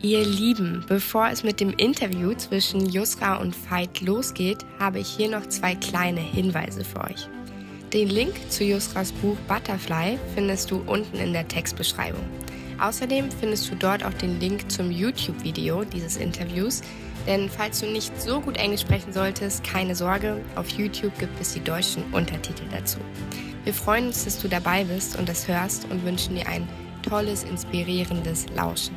Ihr Lieben, bevor es mit dem Interview zwischen Yusra und Veit losgeht, habe ich hier noch 2 kleine Hinweise für euch. Den Link zu Yusras Buch Butterfly findest du unten in der Textbeschreibung. Außerdem findest du dort auch den Link zum YouTube-Video dieses Interviews, denn falls du nicht so gut Englisch sprechen solltest, keine Sorge, auf YouTube gibt es die deutschen Untertitel dazu. Wir freuen uns, dass du dabei bist und das hörst und wünschen dir ein tolles, inspirierendes Lauschen.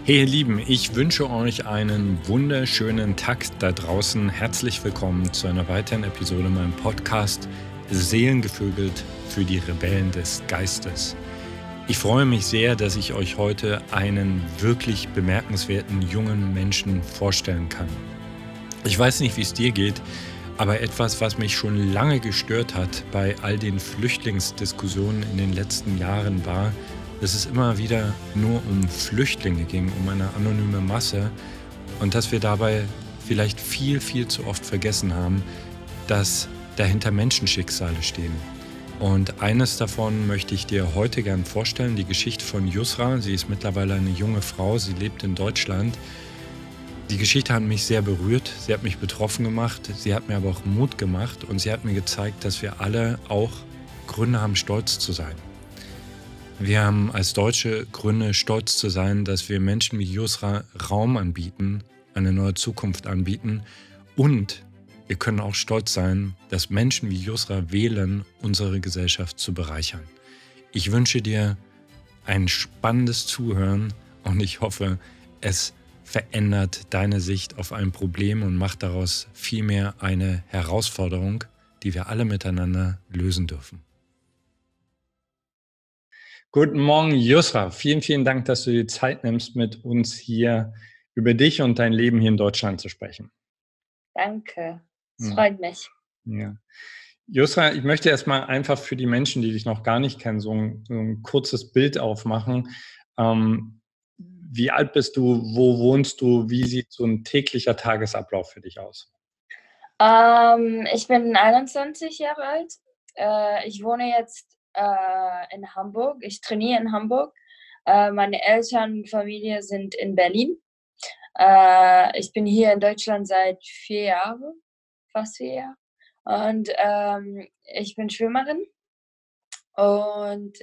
Hey ihr Lieben, ich wünsche euch einen wunderschönen Tag da draußen. Herzlich willkommen zu einer weiteren Episode meinem Podcast Seelengevögelt für die Rebellen des Geistes. Ich freue mich sehr, dass ich euch heute einen wirklich bemerkenswerten jungen Menschen vorstellen kann. Ich weiß nicht, wie es dir geht, aber etwas, was mich schon lange gestört hat bei all den Flüchtlingsdiskussionen in den letzten Jahren war, dass es immer wieder nur um Flüchtlinge ging, um eine anonyme Masse und dass wir dabei vielleicht viel, viel zu oft vergessen haben, dass dahinter Menschenschicksale stehen. Und eines davon möchte ich dir heute gern vorstellen, die Geschichte von Yusra. Sie ist mittlerweile eine junge Frau, sie lebt in Deutschland. Die Geschichte hat mich sehr berührt, sie hat mich betroffen gemacht, sie hat mir aber auch Mut gemacht und sie hat mir gezeigt, dass wir alle auch Gründe haben, stolz zu sein. Wir haben als Deutsche Gründe, stolz zu sein, dass wir Menschen wie Yusra Raum anbieten, eine neue Zukunft anbieten. Und wir können auch stolz sein, dass Menschen wie Yusra wählen, unsere Gesellschaft zu bereichern. Ich wünsche dir ein spannendes Zuhören und ich hoffe, es verändert deine Sicht auf ein Problem und macht daraus vielmehr eine Herausforderung, die wir alle miteinander lösen dürfen. Guten Morgen, Yusra. Vielen, vielen Dank, dass du dir Zeit nimmst, mit uns hier über dich und dein Leben hier in Deutschland zu sprechen. Danke, es freut mich. Ja. Yusra, ich möchte erstmal einfach für die Menschen, die dich noch gar nicht kennen, so ein kurzes Bild aufmachen. Wie alt bist du? Wo wohnst du? Wie sieht so ein täglicher Tagesablauf für dich aus? Ich bin 21 Jahre alt. Ich wohne jetzt in Hamburg. Ich trainiere in Hamburg. Meine Eltern und Familie sind in Berlin. Ich bin hier in Deutschland seit 4 Jahren, fast 4 Jahre. Und ich bin Schwimmerin. Und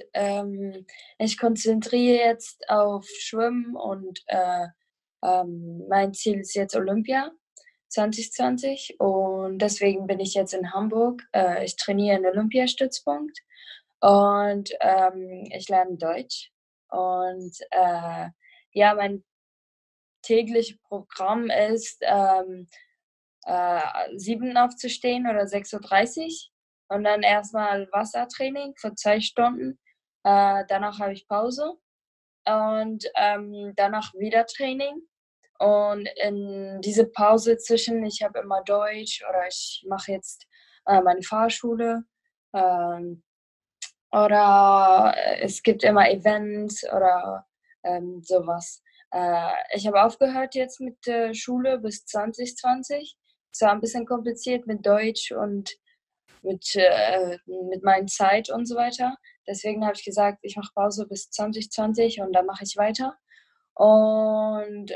ich konzentriere jetzt auf Schwimmen und mein Ziel ist jetzt Olympia 2020 und deswegen bin ich jetzt in Hamburg. Ich trainiere in Olympiastützpunkt und ich lerne Deutsch. Und ja, mein tägliches Programm ist 7 aufzustehen oder 6:30 Uhr und dann erstmal Wassertraining für 2 Stunden. Danach habe ich Pause und danach wieder Training. Und in diese Pause zwischen, ich habe immer Deutsch oder ich mache jetzt meine Fahrschule. Oder es gibt immer Events oder sowas. Ich habe aufgehört jetzt mit der Schule bis 2020. Es war ein bisschen kompliziert mit Deutsch und mit meiner Zeit und so weiter. Deswegen habe ich gesagt, ich mache Pause bis 2020 und dann mache ich weiter. Und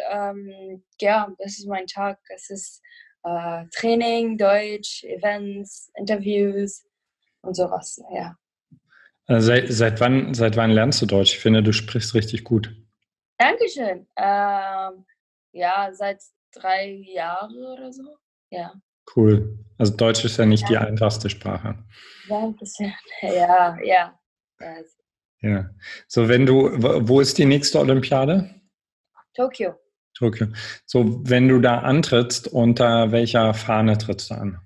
ja, das ist mein Tag. Es ist Training, Deutsch, Events, Interviews und sowas, ja. Seit wann lernst du Deutsch? Ich finde, du sprichst richtig gut. Dankeschön. Ja, seit 3 Jahren oder so. Ja. Cool. Also Deutsch ist ja nicht die einfachste Sprache. Dankeschön. Ja. Ja. So, wo ist die nächste Olympiade? Tokio. Tokio. So, wenn du da antrittst, unter welcher Fahne trittst du an?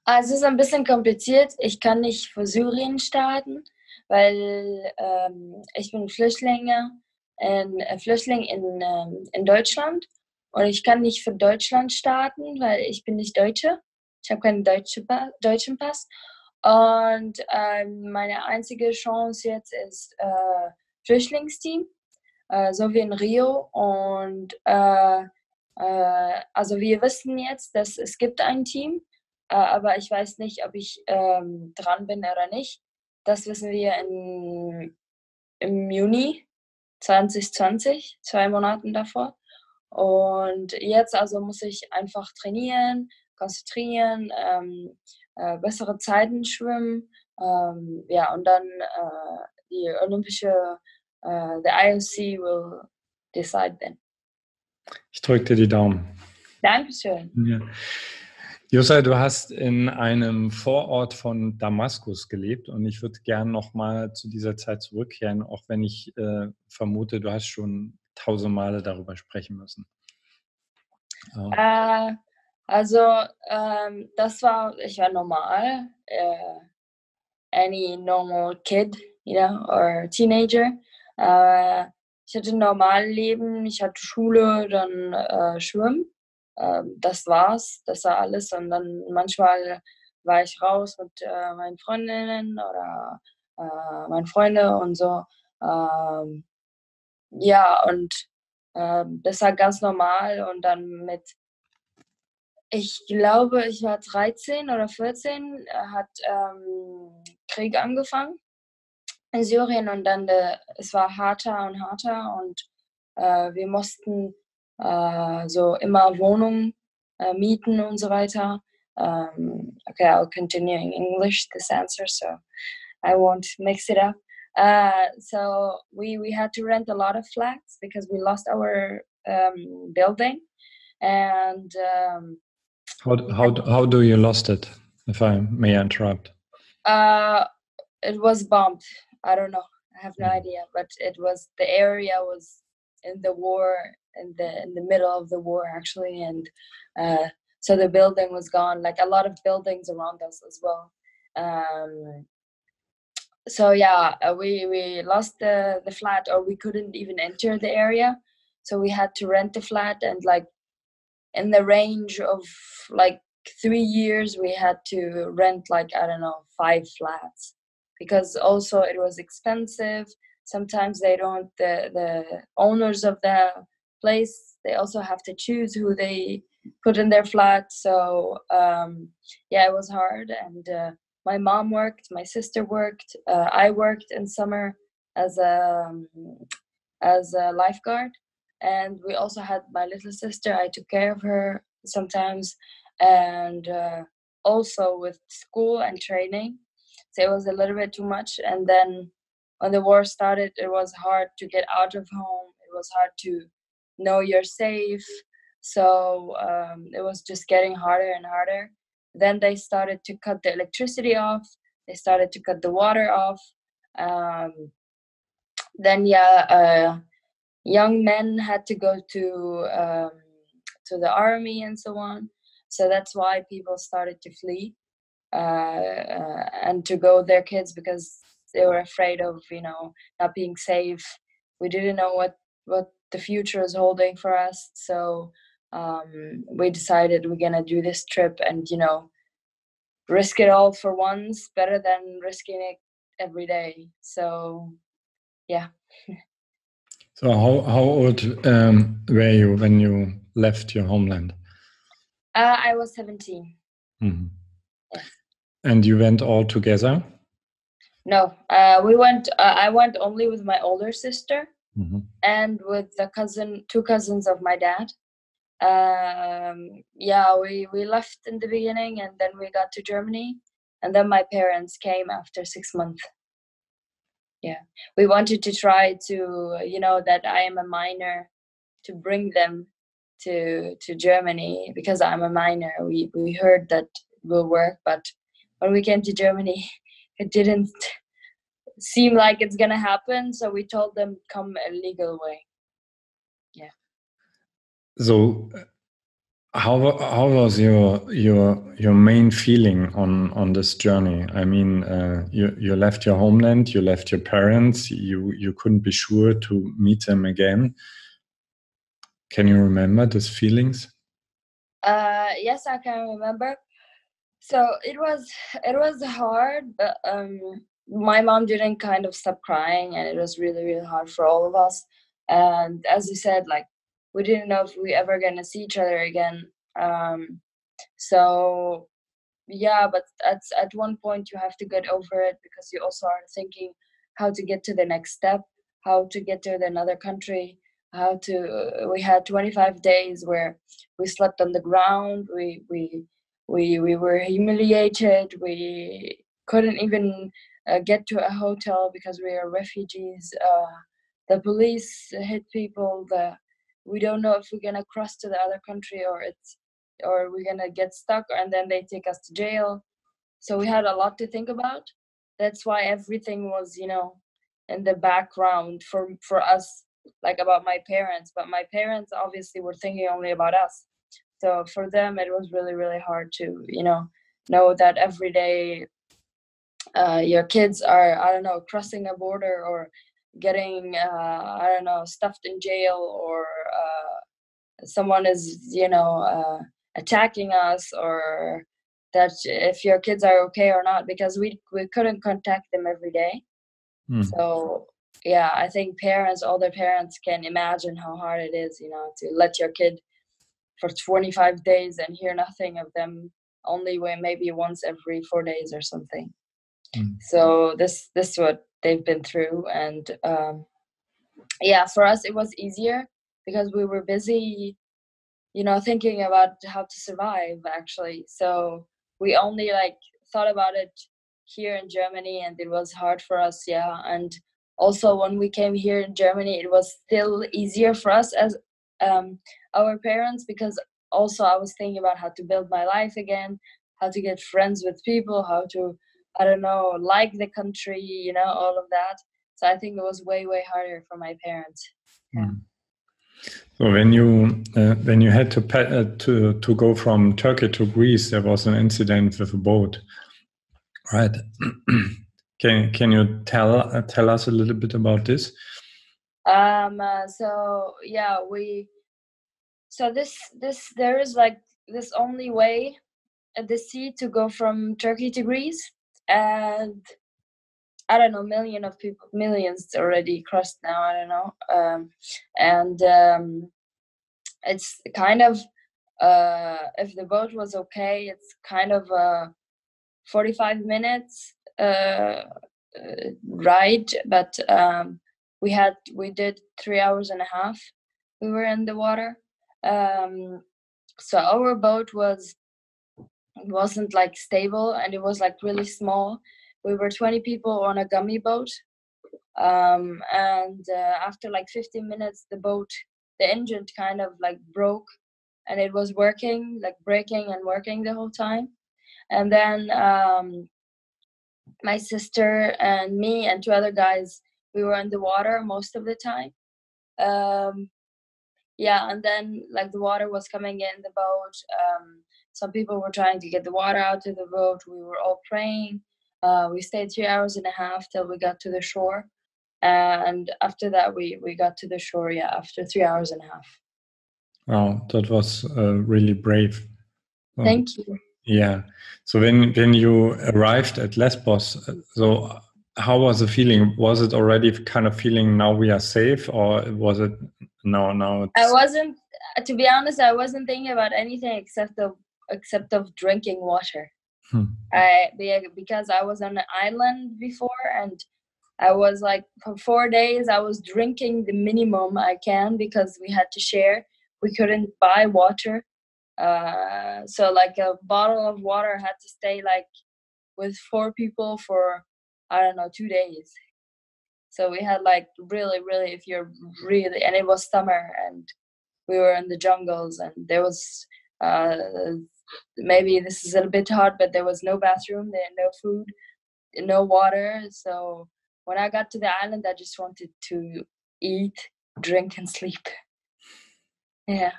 Also es ist ein bisschen kompliziert. Ich kann nicht für Syrien starten, weil ich bin Flüchtling in Deutschland und ich kann nicht für Deutschland starten, weil ich bin nicht Deutsche. Ich habe keinen deutschen Pass. Und meine einzige Chance jetzt ist Flüchtlingsteam, so wie in Rio. Und also wir wissen jetzt, dass es gibt ein Team, aber ich weiß nicht, ob ich dran bin oder nicht. Das wissen wir im Juni. 2020, 2 Monaten davor. Und jetzt also muss ich einfach trainieren, konzentrieren, bessere Zeiten schwimmen, ja, und dann die olympische, the IOC will decide then. Ich drücke dir die Daumen. Dankeschön. Ja. Yusra, du hast in einem Vorort von Damaskus gelebt und ich würde gerne nochmal zu dieser Zeit zurückkehren, auch wenn ich vermute, du hast schon 1000 Male darüber sprechen müssen. Also, ich war normal, any normal kid, or teenager. Ich hatte ein normales Leben, ich hatte Schule, dann Schwimmen. Das war's, das war alles. Und dann manchmal war ich raus mit meinen Freundinnen oder meinen Freunden und so. Ja, und das war ganz normal. Und dann ich glaube, ich war 13 oder 14, hat Krieg angefangen in Syrien und dann es war harter und harter und wir mussten so immer Wohnungen mieten und so weiter. Okay, I'll continue in English this answer, so I won't mix it up. So we had to rent a lot of flats because we lost our building, and how do you lost it, if I may interrupt? It was bombed. I don't know. I have no idea. But the area was in the war, in the middle of the war actually, and so the building was gone. Like a lot of buildings around us as well. So yeah, we lost the flat, or we couldn't even enter the area. So we had to rent the flat, and like in the range of like 3 years, we had to rent like, I don't know, 5 flats, because also it was expensive. Sometimes they don't, the owners of the place, they also have to choose who they put in their flat. So yeah, it was hard. And my mom worked, my sister worked, I worked in summer as a lifeguard. And we also had my little sister. I took care of her sometimes, and also with school and training. So it was a little bit too much. And then when the war started, it was hard to get out of home. It was hard to know you're safe. So it was just getting harder and harder. Then they started to cut the electricity off. They started to cut the water off. Then, yeah, young men had to go to the army and so on. So that's why people started to flee and to go with their kids, because they were afraid of, not being safe. We didn't know what the future is holding for us. So we decided we're gonna do this trip and, risk it all for once, better than risking it every day. So yeah. So how old were you when you left your homeland? I was 17. Mm-hmm. Yes. And you went all together? No, we went. I went only with my older sister and with two cousins of my dad. Yeah, we left in the beginning, and then we got to Germany, and then my parents came after 6 months. Yeah, we wanted to try to, that I am a minor, to bring them to Germany because I'm a minor. We heard that will work, but when we came to Germany, it didn't seem like it's gonna happen. So we told them come a legal way. Yeah. So how was your main feeling on this journey? I mean, you left your homeland, you left your parents, you couldn't be sure to meet them again. Can you remember these feelings? Yes, I can remember. So it was hard, but my mom didn't kind of stop crying, and it was really, really hard for all of us. And as you said, like, we didn't know if we ever gonna see each other again. So yeah, but at one point you have to get over it, because you also are thinking how to get to the next step. how to get to another country, we had 25 days where we slept on the ground. We were humiliated. We couldn't even get to a hotel because we are refugees. The police hit people. We don't know if we're gonna cross to the other country or we're gonna get stuck, and then they take us to jail. So we had a lot to think about. That's why everything was, in the background for us, like about my parents. But my parents obviously were thinking only about us. So for them, it was really, really hard to, know that every day your kids are, I don't know, crossing a border or getting, I don't know, stuffed in jail, or someone is, attacking us, or that if your kids are okay or not, because we couldn't contact them every day. So yeah, I think older parents can imagine how hard it is, to let your kid for 25 days and hear nothing of them, only when maybe once every 4 days or something. So this is what they've been through. And yeah, for us it was easier because we were busy, thinking about how to survive, actually. So we only thought about it here in Germany, and it was hard for us. Yeah. And also when we came here in Germany, it was still easier for us as our parents, because also I was thinking about how to build my life again, how to get friends with people, how to, I don't know, like the country, all of that. So I think it was way, way harder for my parents. Yeah. So when you had to go from Turkey to Greece, there was an incident with a boat, right? Can you tell us a little bit about this? So yeah, there is this only way at the sea to go from Turkey to Greece, and I don't know, millions already crossed now, I don't know. And it's kind of, if the boat was okay, it's kind of 45 minutes ride, but we did 3 hours and a half. We were in the water. So our boat wasn't stable, and it was really small. We were 20 people on a gummy boat, and after 15 minutes, the engine kind of broke, and it was working, braking and working the whole time. And then my sister and me and 2 other guys, we were in the water most of the time. Yeah, and then the water was coming in the boat. Some people were trying to get the water out of the boat. We were all praying. We stayed 3 hours and a half till we got to the shore. And after that, we got to the shore, yeah, after 3 hours and a half. Wow, that was really brave. Thank you. Yeah. So when you arrived at Lesbos, so how was the feeling? Was it already kind of feeling now we are safe, or was it no? I wasn't. To be honest, I wasn't thinking about anything except of drinking water. Because I was on an island before, and I was for 4 days I was drinking the minimum I can because we had to share. We couldn't buy water. So a bottle of water had to stay with 4 people for, I don't know, 2 days. So we had really, really, if you're really, and it was summer, and we were in the jungles, and there was maybe this is a bit hard, but there was no bathroom, there no food, no water. So when I got to the island, I just wanted to eat, drink, and sleep. Yeah.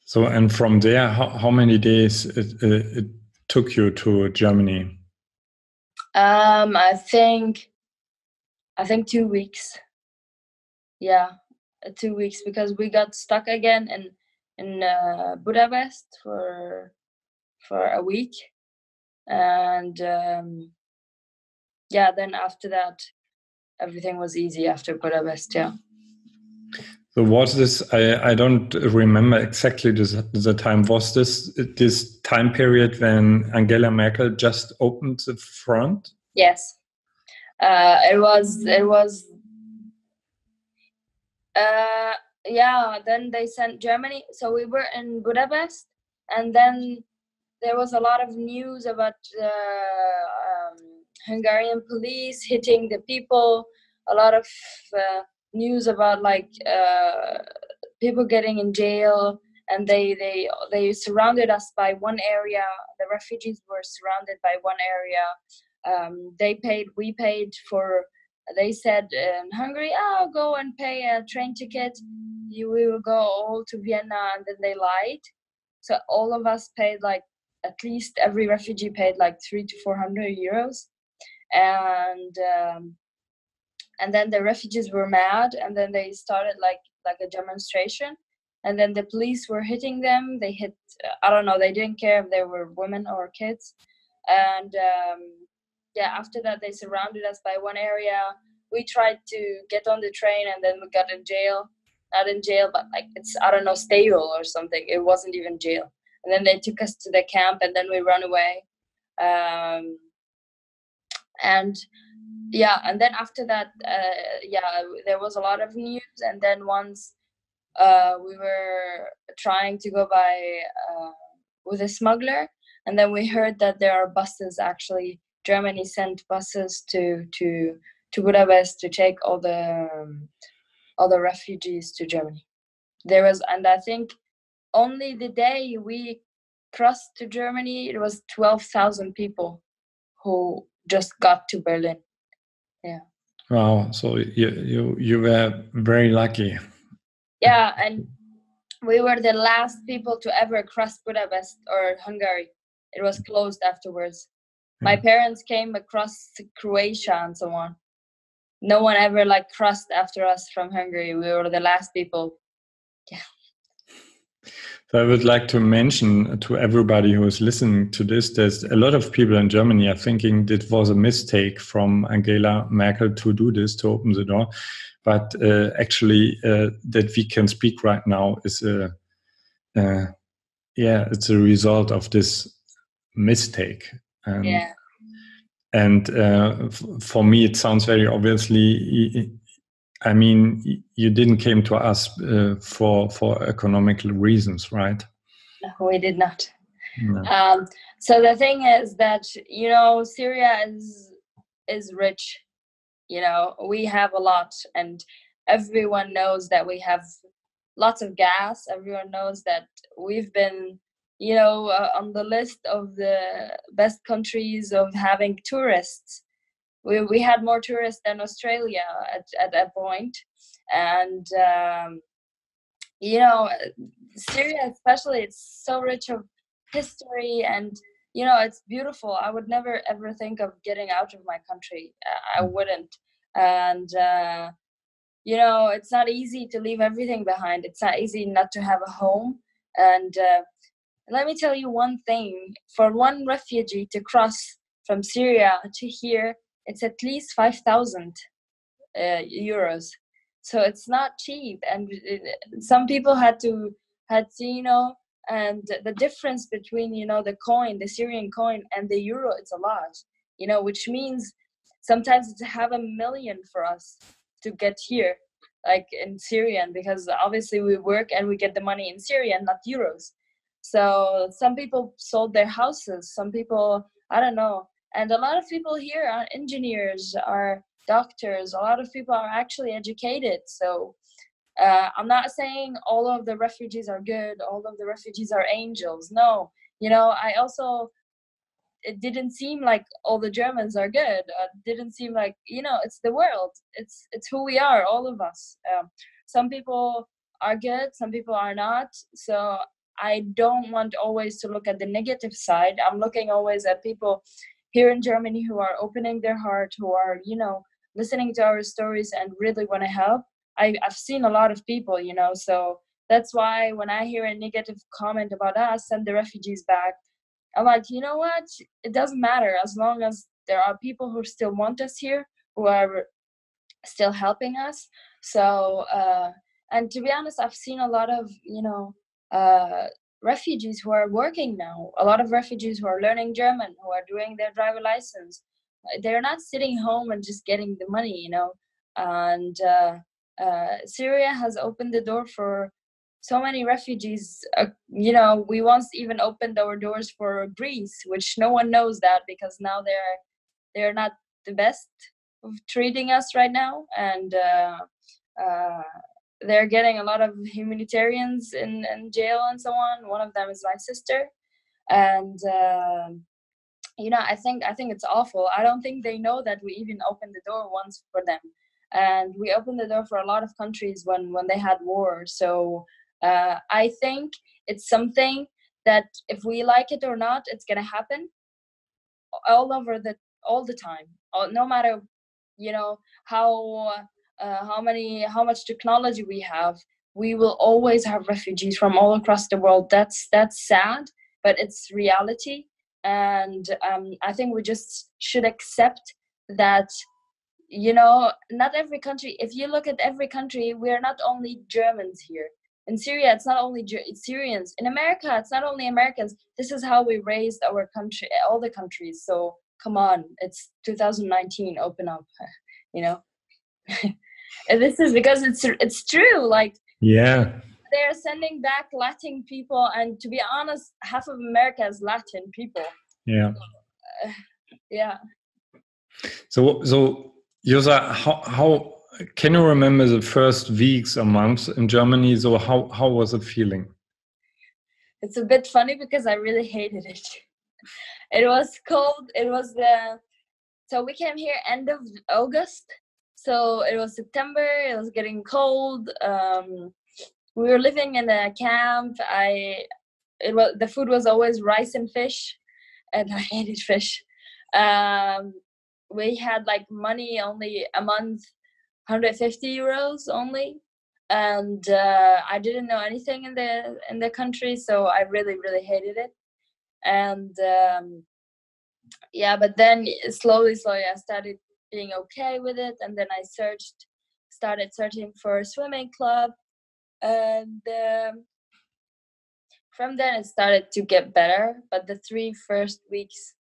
So, and from there, how many days it took you to Germany? I think 2 weeks. Yeah, 2 weeks, because we got stuck again in Budapest for a week, and yeah, then after that, everything was easy after Budapest. Yeah. So was this, I don't remember exactly the time, was this time period when Angela Merkel just opened the front? Yes. It was Yeah, then they sent Germany. So we were in Budapest, and then there was a lot of news about Hungarian police hitting the people. A lot of news about people getting in jail, and they surrounded us by one area. The refugees were surrounded by one area. We paid for. They said in Hungary, "Oh, go and pay a train ticket. We will go all to Vienna," and then they lied. So all of us paid at least every refugee paid 300 to 400 euros, and then the refugees were mad, and then they started like a demonstration, and then the police were hitting them. They hit, I don't know, they didn't care if they were women or kids, and after that they surrounded us by one area. We tried to get on the train, and then we got in jail. Not in jail, but it's, I don't know, stable or something. It wasn't even jail. And then they took us to the camp, and then we ran away. And then after that, there was a lot of news. And then once we were trying to go by with a smuggler, and then we heard that there are buses. Actually, Germany sent buses to Budapest to take all the refugees to Germany. There was, and I think only the day we crossed to Germany, it was 12,000 people who just got to Berlin. Yeah. Wow. So you were very lucky. Yeah, and we were the last people to ever cross Budapest or Hungary. It was closed afterwards. Yeah. My parents came across Croatia and so on. No one ever crossed after us from Hungary. We were the last people. Yeah. So I would like to mention to everybody who is listening to this, there's a lot of people in Germany are thinking it was a mistake from Angela Merkel to do this, to open the door. But actually, that we can speak right now is it's a result of this mistake. And for me, it sounds very obviously. I mean, you didn't came to us for economical reasons, right? No, we did not. No. So the thing is that, Syria is rich. We have a lot, and everyone knows that we have lots of gas. Everyone knows that we've been, on the list of the best countries of having tourists. We had more tourists than Australia at that point. And, Syria especially, it's so rich of history, and, it's beautiful. I would never, ever think of getting out of my country. I wouldn't. And, it's not easy to leave everything behind. It's not easy not to have a home. And let me tell you one thing. For one refugee to cross from Syria to here, it's at least 5,000 euros. So it's not cheap. And some people had to, and the difference between, the coin, the Syrian coin, and the euro, it's a lot, which means sometimes it's $500,000 for us to get here, in Syrian, because obviously we work and we get the money in Syrian, not euros. So some people sold their houses, some people, I don't know. And a lot of people here are engineers, are doctors. A lot of people are actually educated. So I'm not saying all of the refugees are good, all of the refugees are angels. No, it didn't seem like all the Germans are good. It didn't seem like, it's the world. It's who we are, all of us. Some people are good, some people are not. So I don't want always to look at the negative side. I'm looking always at people here in Germany who are opening their heart, who are, listening to our stories and really want to help. I've seen a lot of people, so that's why when I hear a negative comment about us and the refugees back, I'm like, you know what? It doesn't matter as long as there are people who still want us here, who are still helping us. So, and to be honest, I've seen a lot of, refugees who are working now, a lot of refugees who are learning German, who are doing their driver license. They're not sitting home and just getting the money, and Syria has opened the door for so many refugees. We once even opened our doors for Greece, which no one knows that, because now they're not the best of treating us right now, and they're getting a lot of humanitarians in jail and so on. One of them is my sister, and I think it's awful. I don't think they know that we even opened the door once for them, and we opened the door for a lot of countries when they had war. So I think it's something that if we like it or not, it's gonna happen all the time, no matter how much technology we have. We will always have refugees from all across the world. That's sad, but it's reality. And I think we just should accept that, not every country, if you look at every country, we're not only Germans here. In Syria, it's not only Syrians. In America, it's not only Americans. This is how we raised our country, all the countries. So come on, it's 2019, open up, And this is because it's true. Like, yeah, they're sending back Latin people, and to be honest, half of America is Latin people. Yeah. Yeah. So Yosa, how can you remember the first weeks or months in Germany? So how was it feeling? It's a bit funny because I really hated it. It was cold. So we came here end of August. So it was September. It was getting cold. We were living in a camp. The food was always rice and fish, and I hated fish. We had like money only a month, 150 euros only, and I didn't know anything in the country, so I really, really hated it. And but then slowly I started being okay with it, and then I started searching for a swimming club, and from then it started to get better. But the 3 first weeks,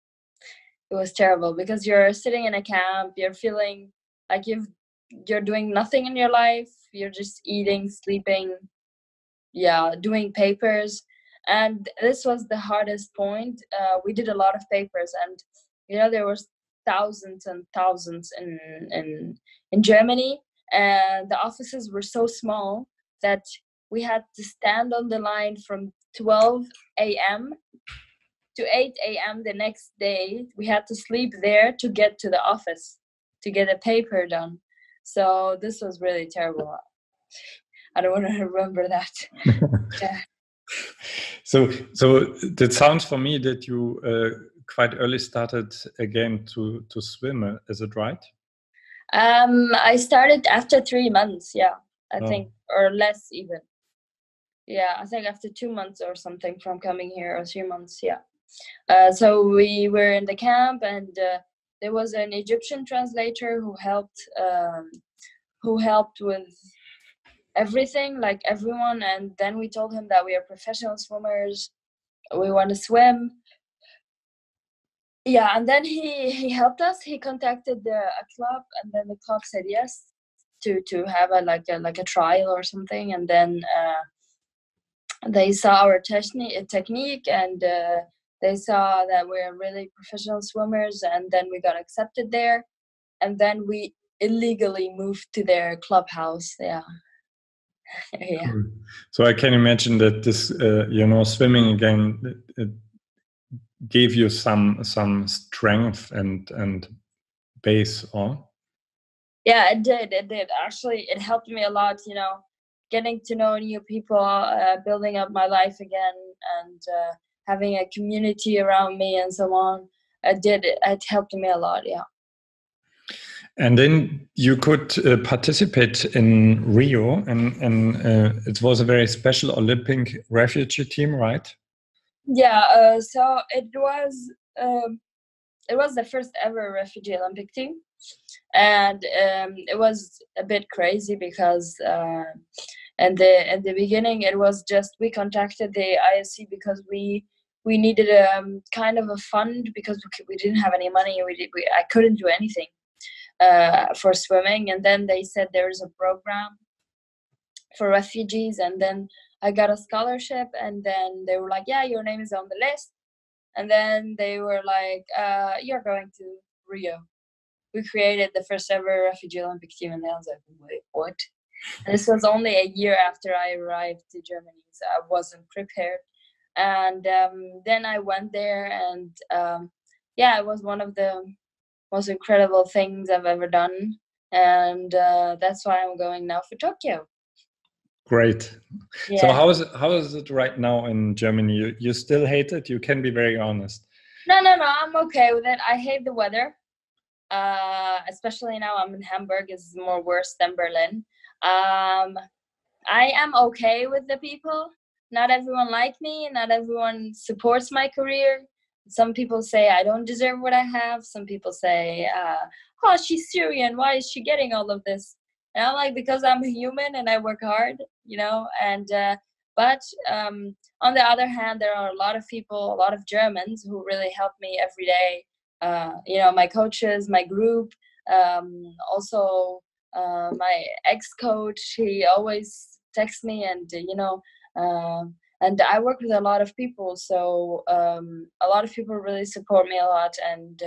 it was terrible, because you're sitting in a camp, you're feeling like you're doing nothing in your life, you're just eating, sleeping, doing papers. And this was the hardest point. We did a lot of papers, and there was thousands and thousands in Germany, and the offices were so small that we had to stand on the line from 12 a.m. to 8 a.m. the next day. We had to sleep there to get to the office to get a paper done. So this was really terrible. I don't want to remember that. Yeah. So it sounds for me that you quite early started again to swim. Is it right? I started after 3 months. Yeah, I think, or less even. Yeah, I think after 2 months or something from coming here, or 3 months. Yeah. So we were in the camp, and there was an Egyptian translator who helped with everything, like everyone. And then we told him that we are professional swimmers, we want to swim. Yeah, and then he helped us. He contacted a club, and then the club said yes to have a trial or something. And then they saw our technique, and they saw that we're really professional swimmers, and then we got accepted there, and then we illegally moved to their clubhouse. Yeah. Yeah. So I can imagine that this, swimming again, it gave you some strength and base, or? Yeah, it did. Actually, it helped me a lot, getting to know new people, building up my life again, and having a community around me and so on. It helped me a lot, yeah. And then you could participate in Rio, and it was a very special Olympic refugee team, right? Yeah, so it was the first ever refugee Olympic team, and it was a bit crazy because in the beginning it was just, we contacted the ISC because we needed kind of a fund, because we didn't have any money. I couldn't do anything for swimming, and then they said there's a program for refugees, and then I got a scholarship, and then they were like, yeah, your name is on the list. And then they were like, you're going to Rio. We created the first ever refugee Olympic team. And I was like, wait, what? And this was only a year after I arrived to Germany, so I wasn't prepared. And then I went there, and yeah, it was one of the most incredible things I've ever done. And that's why I'm going now for Tokyo. Great. Yeah. So how is it right now in Germany? You still hate it? You can be very honest. No, I'm okay with it. I hate the weather. Especially now I'm in Hamburg. It's more worse than Berlin. I am okay with the people. Not everyone like me. Not everyone supports my career. Some people say I don't deserve what I have. Some people say, oh, she's Syrian. Why is she getting all of this? And I'm like, because I'm a human and I work hard, you know. And but on the other hand, there are a lot of people, a lot of Germans who really help me every day. You know, my coaches, my group, also my ex-coach. He always texts me, and you know, and I work with a lot of people, so a lot of people really support me a lot, and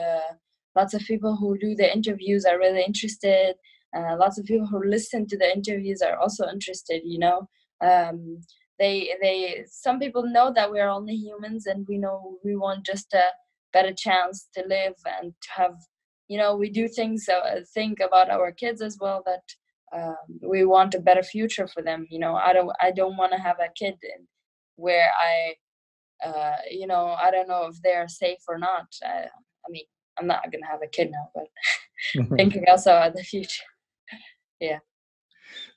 lots of people who do the interviews are really interested. Lots of people who listen to the interviews are also interested, you know. Some people know that we are only humans, and we know we want just a better chance to live and to have, you know, we do things, think about our kids as well, that we want a better future for them. You know, I don't want to have a kid where you know, I don't know if they're safe or not. I mean, I'm not gonna have a kid now, but thinking also of the future. Yeah.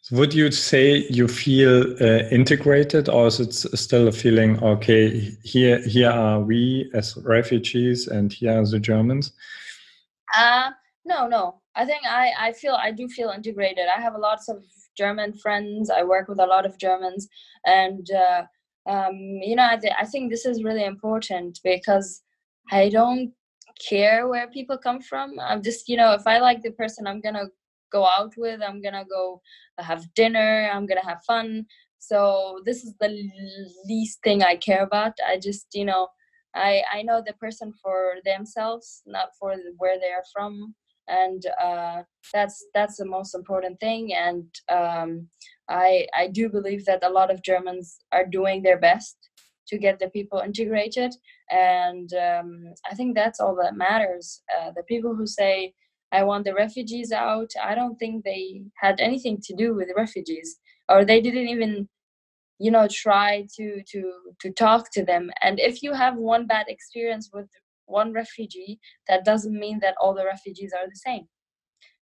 So would you say you feel integrated, or is it still a feeling, okay, here are we as refugees and here are the Germans? No. I think I do feel integrated. I have lots of German friends. I work with a lot of Germans, and you know, I think this is really important, because I don't care where people come from. I'm just, you know, if I like the person I'm gonna go out with, I'm gonna go have dinner, I'm gonna have fun. So this is the least thing I care about. I just, you know, I know the person for themselves, not for where they are from, and that's the most important thing. And I do believe that a lot of Germans are doing their best to get the people integrated, and I think that's all that matters. The people who say I want the refugees out, I don't think they had anything to do with the refugees, or they didn't even, you know, try to talk to them. And if you have one bad experience with one refugee, that doesn't mean that all the refugees are the same.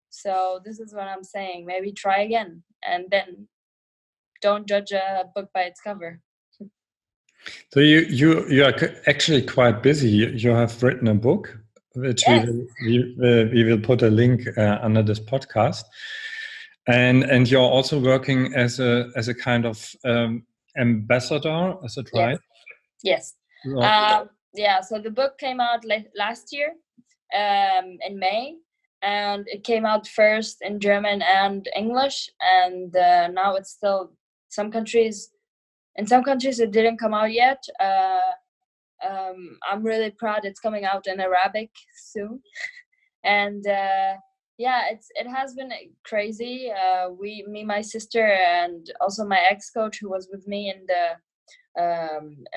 So this is what I'm saying. Maybe try again, and then don't judge a book by its cover. So you are actually quite busy. You have written a book, which Yes. we will put a link under this podcast, and you're also working as a kind of ambassador. Is it right? Yes. Yeah. So the book came out last year, in May, and it came out first in German and English, and now it's still in some countries it didn't come out yet. I'm really proud it's coming out in Arabic soon. And yeah, it has been crazy. Me, my sister, and also my ex-coach who was with me in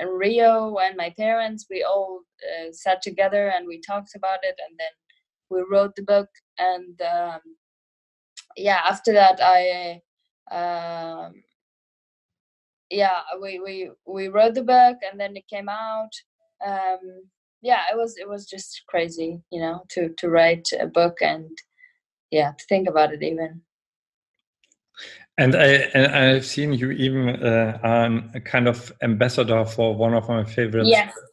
Rio, and my parents, we all sat together and we talked about it, and then we wrote the book. And yeah, after that we wrote the book, and then it came out. Yeah, it was just crazy, you know, to write a book, and yeah, to think about it even. And I've seen you even a kind of ambassador for one of my favorite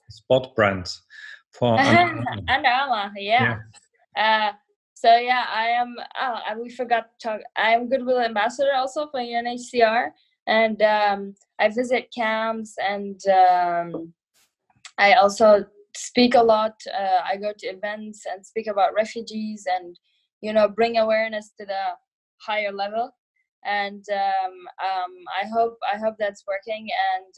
sport brands, for Under Armour. Yeah. So yeah, I am. We forgot to talk. I am Goodwill Ambassador also for UNHCR, and I visit camps, and I also speak a lot. I go to events and speak about refugees, and, you know, bring awareness to the higher level. and I hope that's working. And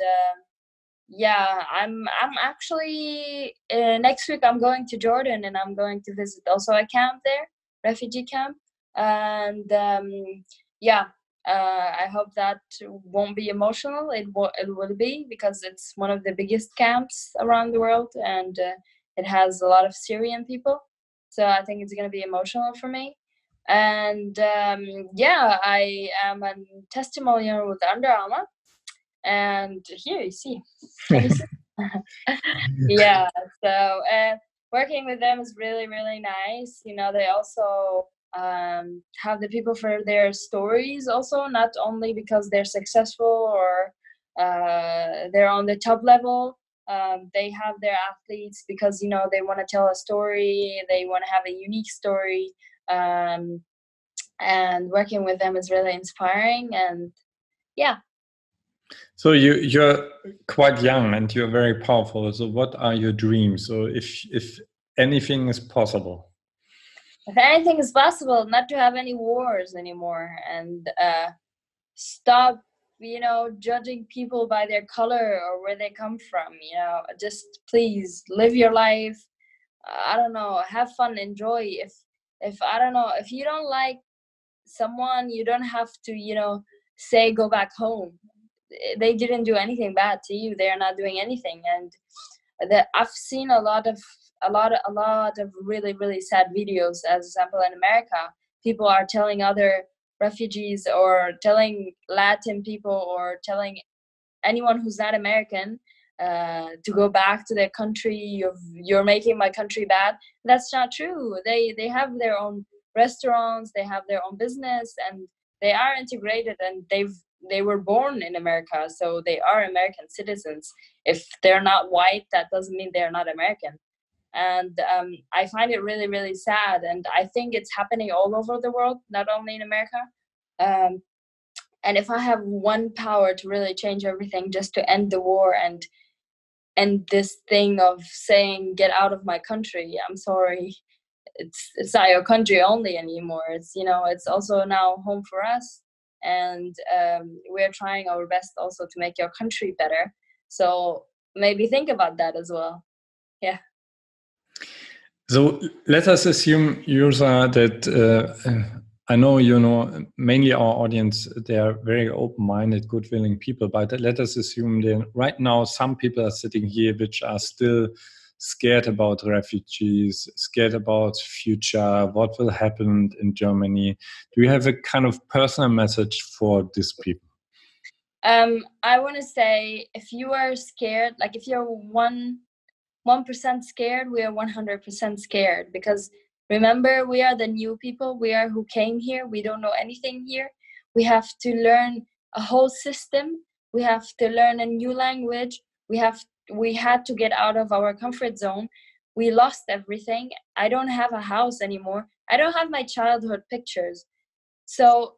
yeah, I'm actually next week I'm going to Jordan, and I'm going to visit also a camp there, refugee camp, and yeah. I hope that won't be emotional. It will be, because it's one of the biggest camps around the world, and it has a lot of Syrian people. So I think it's going to be emotional for me. And yeah, I am a testimonial with Under Armour, and here you see. Can you see? Yeah. So working with them is really, really nice. You know, they also have the people for their stories also, not only because they're successful or they're on the top level. They have their athletes because, you know, they want to tell a story, they want to have a unique story, and working with them is really inspiring. And yeah. So you're quite young and you're very powerful. So what are your dreams? So if anything is possible? If anything is possible, not to have any wars anymore, and stop, you know, judging people by their color or where they come from. You know, just please live your life. I don't know, have fun, enjoy. If I don't know, if you don't like someone, you don't have to, you know, say go back home. They didn't do anything bad to you. They are not doing anything. And I've seen a lot of really, really sad videos. As example, in America, people are telling other refugees or telling Latin people or telling anyone who's not American to go back to their country. You're making my country bad. That's not true. They have their own restaurants, they have their own business, and they are integrated, and they were born in America, so they are American citizens. If they're not white, that doesn't mean they're not American. And I find it really, really sad, and I think it's happening all over the world, not only in America. And if I have one power to really change everything, just to end the war and end this thing of saying get out of my country, I'm sorry, it's not your country only anymore. It's, you know, it's also now home for us, and we're trying our best also to make your country better. So maybe think about that as well. Yeah. So let us assume, Yusra, that I know, you know, mainly our audience, they are very open-minded, good-willing people, but let us assume that right now some people are sitting here which are still scared about refugees, scared about future, what will happen in Germany. Do you have a kind of personal message for these people? I want to say, if you are scared, like if you're 1% scared, we are 100% scared, because remember, we are the new people. We are who came here. We don't know anything here. We have to learn a whole system. We have to learn a new language. We had to get out of our comfort zone. We lost everything. I don't have a house anymore. I don't have my childhood pictures. So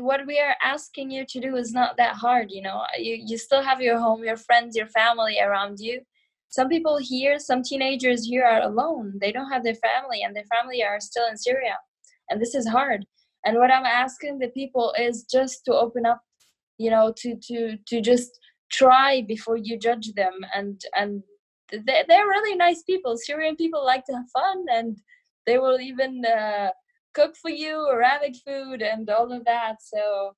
what we are asking you to do is not that hard. You know, you still have your home, your friends, your family around you. Some people here, some teenagers here are alone. They don't have their family, and their family are still in Syria. And this is hard. And what I'm asking the people is just to open up, you know, to just try before you judge them. And they're really nice people. Syrian people like to have fun, and they will even cook for you Arabic food and all of that. So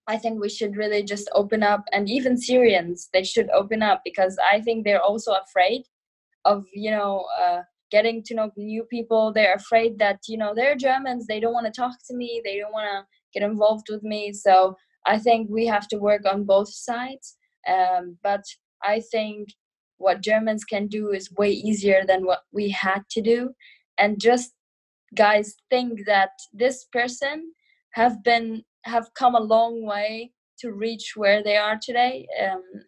I think we should really just open up, and even Syrians, they should open up, because I think they're also afraid of, you know, getting to know new people. They're afraid that, you know, they're Germans, they don't want to talk to me, they don't want to get involved with me. So I think we have to work on both sides. But I think what Germans can do is way easier than what we had to do. And just, guys, think that this person have come a long way to reach where they are today,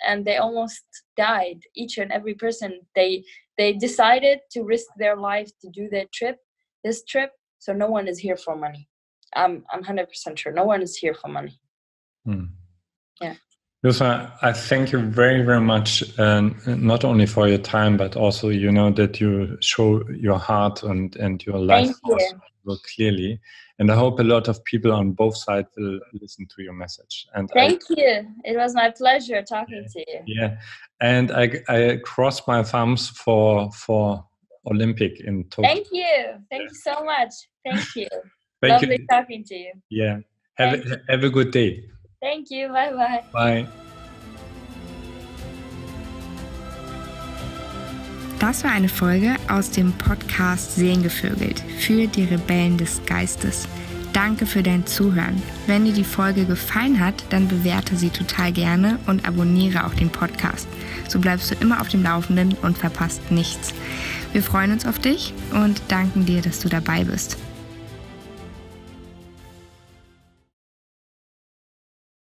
and they almost died. Each and every person, they decided to risk their life to do this trip. So no one is here for money. I'm 100% sure no one is here for money. Yeah. Yusra, I thank you very, very much, not only for your time, but also, you know, that you show your heart and your life so clearly. And I hope a lot of people on both sides will listen to your message. And Thank you. It was my pleasure talking to you. Yeah, and I cross my thumbs for Olympic in Tokyo. Thank you so much. Thank you. Thank Lovely you. talking to you. Yeah, have a good day. Thank you. Bye. Bye. Das war eine Folge aus dem Podcast Seelengevögelt für die Rebellen des Geistes. Danke für dein Zuhören. Wenn dir die Folge gefallen hat, dann bewerte sie total gerne und abonniere auch den Podcast. So bleibst du immer auf dem Laufenden und verpasst nichts. Wir freuen uns auf dich und danken dir, dass du dabei bist.